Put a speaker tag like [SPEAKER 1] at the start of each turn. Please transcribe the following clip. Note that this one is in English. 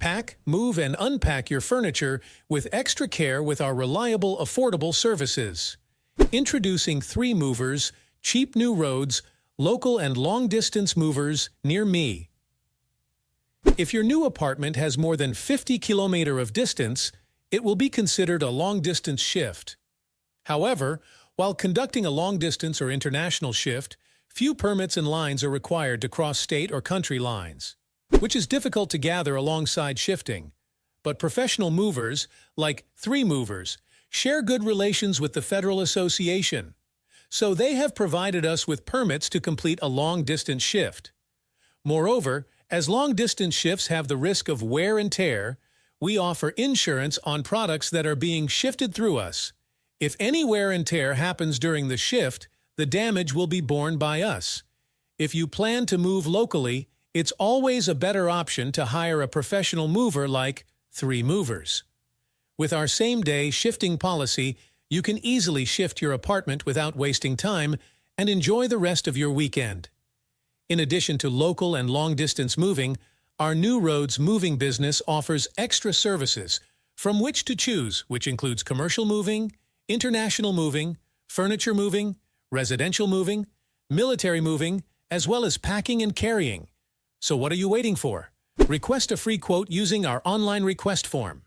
[SPEAKER 1] Pack, move, and unpack your furniture with extra care with our reliable, affordable services. Introducing 3 movers, cheap new roads, local and long-distance movers near me. If your new apartment has more than 50 kilometers of distance, it will be considered a long-distance shift. However, while conducting a long-distance or international shift, few permits and lines are required to cross state or country lines, which is difficult to gather alongside shifting. But professional movers, like 3 movers, share good relations with the Federal Association, so they have provided us with permits to complete a long-distance shift. Moreover, as long-distance shifts have the risk of wear and tear, we offer insurance on products that are being shifted through us. If any wear and tear happens during the shift, the damage will be borne by us. If you plan to move locally, it's always a better option to hire a professional mover like 3 movers. With our same-day shifting policy, you can easily shift your apartment without wasting time and enjoy the rest of your weekend. In addition to local and long-distance moving, our New Roads moving business offers extra services from which to choose, which includes commercial moving, international moving, furniture moving, residential moving, military moving, as well as packing and carrying. So what are you waiting for? Request a free quote using our online request form.